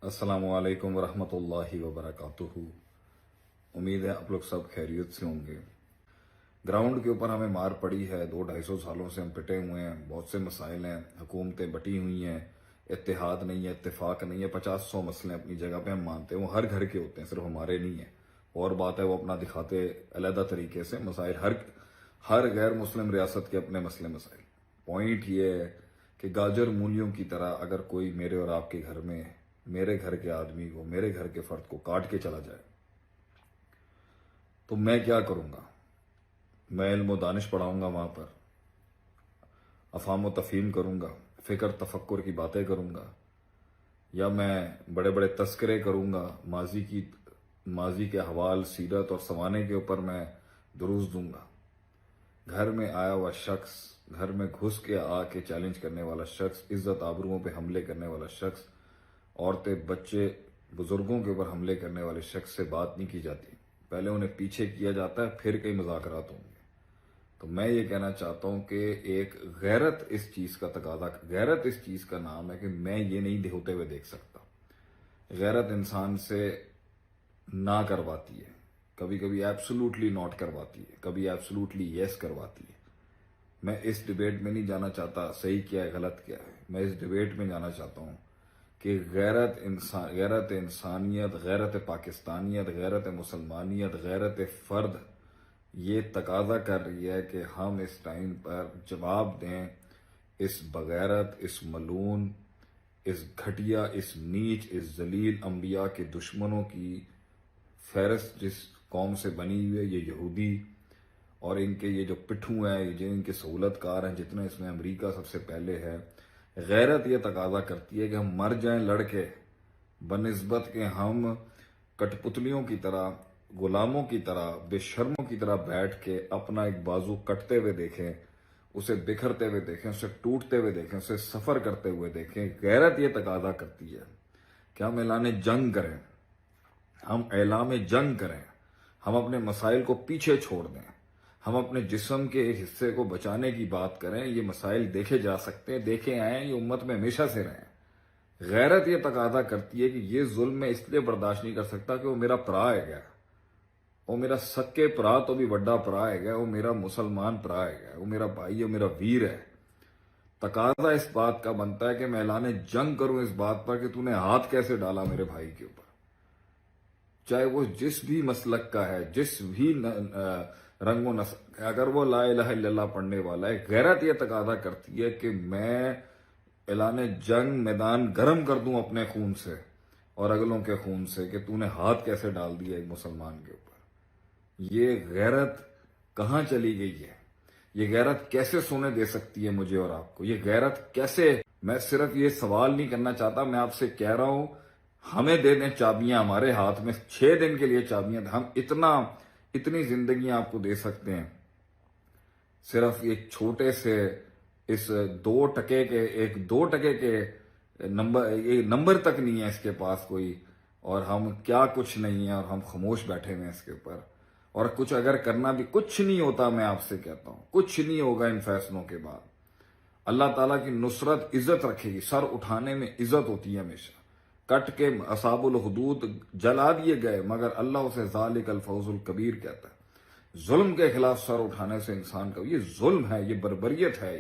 अस्सलामु अलैकुम वरहमतुल्लाहि वबरकातुहू। उम्मीद है आप लोग सब खैरियत से होंगे। ग्राउंड के ऊपर हमें मार पड़ी है, 200-250 सालों से हम पिटे हुए हैं। बहुत से मसाइल हैं, हुकूमतें बटी हुई हैं, इत्तेहाद नहीं है, इत्तेफाक नहीं है। 50-100 मसले अपनी जगह पे हम मानते हैं, वो हर घर के होते हैं, सिर्फ हमारे नहीं है। और बात है वो अपना दिखाते अलहदा तरीके से मसाइल। हर गैर मुस्लिम रियासत के अपने मसले मसाइल। पॉइंट ये है कि गाजर मूलियों की तरह अगर कोई मेरे और आपके घर में, मेरे घर के आदमी को, मेरे घर के फर्द को काट के चला जाए तो मैं क्या करूंगा? मैं इल्म दानिश पढ़ाऊंगा वहां पर, अफाम व तफहीम करूंगा, फिक्र तफक्कुर की बातें करूंगा, या मैं बड़े बड़े तस्करे करूंगा, माजी के हवाल, सीरत और सवाने के ऊपर मैं दुरूस दूंगा। घर में आया हुआ शख्स, घर में घुस के आके चैलेंज करने वाला शख्स, इज्जत आबरुओं पे हमले करने वाला शख्स, औरतें, बच्चे, बुजुर्गों के ऊपर हमले करने वाले शख्स से बात नहीं की जाती। पहले उन्हें पीछे किया जाता है, फिर कई मुज़ाकरात होंगे। तो मैं ये कहना चाहता हूं कि एक गैरत इस चीज का तकाजा, गैरत इस चीज का नाम है कि मैं ये नहीं होते हुए देख सकता। गैरत इंसान से ना करवाती है, कभी कभी एब्सोल्युटली नॉट करवाती है, कभी एब्सोल्युटली यस करवाती है। मैं इस डिबेट में नहीं जाना चाहता सही क्या है गलत क्या है। मैं इस डिबेट में जाना चाहता हूं कि गैरत इंसानियत, गैरत पाकिस्तानियत, गैरत मुसलमानियत, गैरत फर्द ये तकाजा कर रही है कि हम इस टाइम पर जवाब दें इस बगैरत, इस मलून, इस घटिया, इस नीच, इस जलील अंबिया के दुश्मनों की फहरिस्त जिस कौम से बनी हुई है, ये यहूदी और इनके ये जो पिट्ठू हैं, ये जो इनके सहूलतकार हैं, जितने इसमें अमेरिका सबसे पहले है। गैरत ये तकाजा करती है कि हम मर जाएं लड़के, बनिस्बत के हम कठपुतलियों की तरह, गुलामों की तरह, बेशर्मों की तरह बैठ के अपना एक बाजू कटते हुए देखें, उसे बिखरते हुए देखें, उसे टूटते हुए देखें, उसे सफर करते हुए देखें। गैरत ये तकाजा करती है कि हम ऐलान जंग करें, हम ऐलान जंग करें, हम अपने मसाइल को पीछे छोड़ दें, हम अपने जिस्म के एक हिस्से को बचाने की बात करें। ये मसाइल देखे जा सकते हैं, देखे आए हैं, ये उम्मत में हमेशा से रहे। गैरत ये तकाजा करती है कि ये जुल्म मैं इसलिए बर्दाश्त नहीं कर सकता कि वो मेरा भरा है, वो मेरा सक्के भरा तो भी बड़ा भरा है, वो मेरा मुसलमान भरा है, वो मेरा भाई है, मेरा वीर है। तकाजा इस बात का बनता है कि मैं ऐलान जंग करूं इस बात पर कि तूने हाथ कैसे डाला मेरे भाई के ऊपर, चाहे वो जिस भी मसलक का है, जिस भी रंगो नस्ल, अगर वो ला इलाहा इल्लल्लाह पढ़ने वाला है। गैरत ये तकाजा करती है कि मैं ऐलान जंग मैदान गर्म कर दूं अपने खून से और अगलों के खून से कि तूने हाथ कैसे डाल दिया एक मुसलमान के ऊपर। ये गैरत कहां चली गई है? ये गैरत कैसे सोने दे सकती है मुझे और आपको? ये गैरत कैसे? मैं सिर्फ ये सवाल नहीं करना चाहता, मैं आपसे कह रहा हूं हमें दे दें चाबियां, हमारे हाथ में 6 दिन के लिए चाबियां, हम इतनी जिंदगी आपको दे सकते हैं। सिर्फ एक छोटे से इस 2 टके के नंबर तक नहीं है इसके पास कोई, और हम क्या कुछ नहीं है और हम खामोश बैठे हुए हैं इसके ऊपर। और कुछ अगर करना भी, कुछ नहीं होता, मैं आपसे कहता हूं कुछ नहीं होगा इन फैसलों के बाद। अल्लाह ताला की नुसरत इज्जत रखेगी, सर उठाने में इज्जत होती है हमेशा। कट के असाबुल हुदूद जला दिए गए, मगर अल्लाह उसे ज़ालिकल फौजुल कबीर कहता है। जुल्म के खिलाफ सर उठाने से इंसान का, ये जुल्म है, ये बर्बरियत है,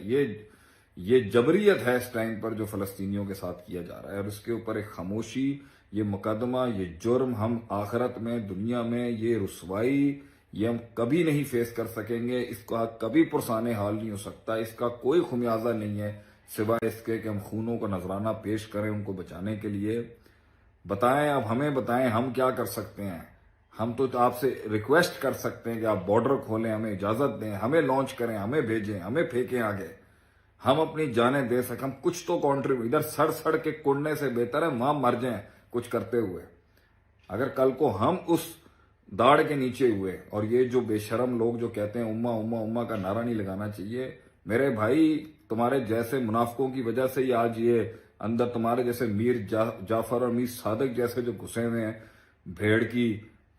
ये जबरियत है इस टाइम पर जो फलस्तीनियों के साथ किया जा रहा है। और इसके ऊपर एक खामोशी, ये मुकदमा, ये जुर्म हम आखिरत में, दुनिया में, ये रुसवाई, ये हम कभी नहीं फेस कर सकेंगे। इसका कभी पुरसाने हाल नहीं हो सकता, इसका कोई खुमियाजा नहीं है सिवाय इसके कि हम खूनों को नजराना पेश करें उनको बचाने के लिए। बताएं, अब हमें बताएं हम क्या कर सकते हैं। हम तो आपसे रिक्वेस्ट कर सकते हैं कि आप बॉर्डर खोलें, हमें इजाजत दें, हमें लॉन्च करें, हमें भेजें, हमें फेंकें आगे, हम अपनी जानें दे सकें, हम कुछ तो कॉन्ट्रीब्यूट। इधर सड़ के कुड़ने से बेहतर है वहां मर जाएं कुछ करते हुए। अगर कल को हम उस दाढ़ के नीचे हुए, और ये जो बेशरम लोग जो कहते हैं उम्मा उम्मा उम्मा का नारा नहीं लगाना चाहिए, मेरे भाई तुम्हारे जैसे मुनाफिकों की वजह से ही आज ये अंदर तुम्हारे जैसे मीर जाफर और मीर सादक जैसे जो घुसे हुए हैं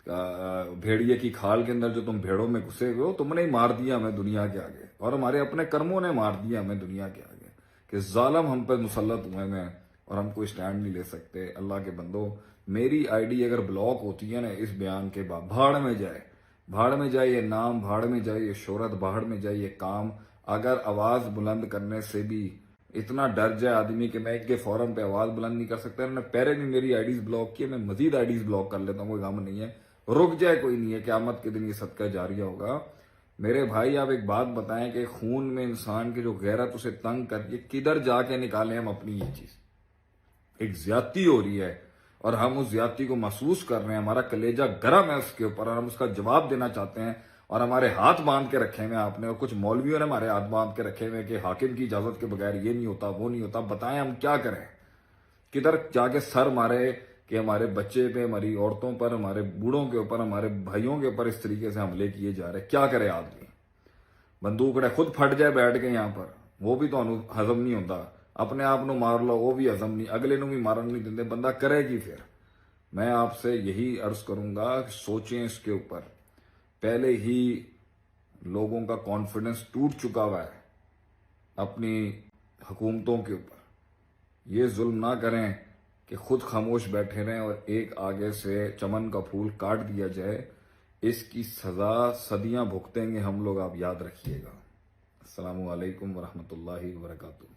भेड़िए की खाल के अंदर, जो तुम भेड़ों में घुसे हुए हो, तुमने ही मार दिया हमें दुनिया के आगे, और हमारे अपने कर्मों ने मार दिया हमें दुनिया के आगे कि जालिम हम पे मुसल्लत हुए हैं اور ہم کوئی سٹینڈ نہیں لے سکتے. اللہ کے بندو، میری آئی ڈی اگر بلاک ہوتی ہے نا اس بیان کے بعد، بھاڑ میں جائے، بھاڑ میں جائے یہ نام، بھاڑ میں جائے یہ شہرت، بھاڑ میں جائے یہ کام. اگر آواز بلند کرنے سے بھی اتنا ڈر جائے آدمی کہ میں ایک کے فورم پہ آواز بلند نہیں کر سکتا، انہوں نے پہلے نہیں میری آئی ڈیز بلاک کی، میں مزید آئی ڈیز بلاک کر لیتا ہوں، کوئی غم نہیں ہے. رک جائے کوئی نہیں ہے، قیامت کے دن یہ صدقہ جاریہ ہوگا. میرے بھائی آپ ایک بات بتائیں کہ خون میں انسان کی جو غیرت اسے تنگ کر کے کدھر جا کے نکالیں ہم اپنی یہ چیز. ایک زیادتی ہو رہی ہے اور ہم اس زیادتی کو محسوس کر رہے ہیں، ہمارا کلیجہ گرم ہے اس کے اوپر اور ہم اس کا جواب دینا چاہتے ہیں. اور ہمارے ہاتھ باندھ کے رکھے ہوئے آپ نے، اور کچھ مولویوں نے ہمارے ہاتھ باندھ کے رکھے ہوئے کہ حاکم کی اجازت کے بغیر یہ نہیں ہوتا وہ نہیں ہوتا. بتائیں ہم کیا کریں؟ کدھر جا کے سر مارے کہ ہمارے بچے پہ، ہماری عورتوں پر، ہمارے بوڑھوں کے اوپر، ہمارے بھائیوں کے اوپر اس طریقے سے حملے کیے جا رہے. کیا کرے آدمی؟ بندوق اڑے خود پھٹ جائے بیٹھ کے یہاں پر، وہ بھی تو ہضم نہیں ہوتا. اپنے آپ نو مار لو وہ بھی ہضم نہیں، اگلے نو بھی مارن نہیں دیندے، بندہ کرے گی پھر. میں آپ سے یہی عرض کروں گا کہ سوچیں اس کے اوپر. پہلے ہی لوگوں کا کانفیڈنس ٹوٹ چکا ہوا ہے اپنی حکومتوں کے اوپر. یہ ظلم نہ کریں کہ خود خاموش بیٹھے رہیں اور ایک آگے سے چمن کا پھول کاٹ دیا جائے. اس کی سزا صدیاں بھگتیں گے ہم لوگ، آپ یاد رکھیے گا. السلام علیکم ورحمۃ اللہ وبرکاتہ.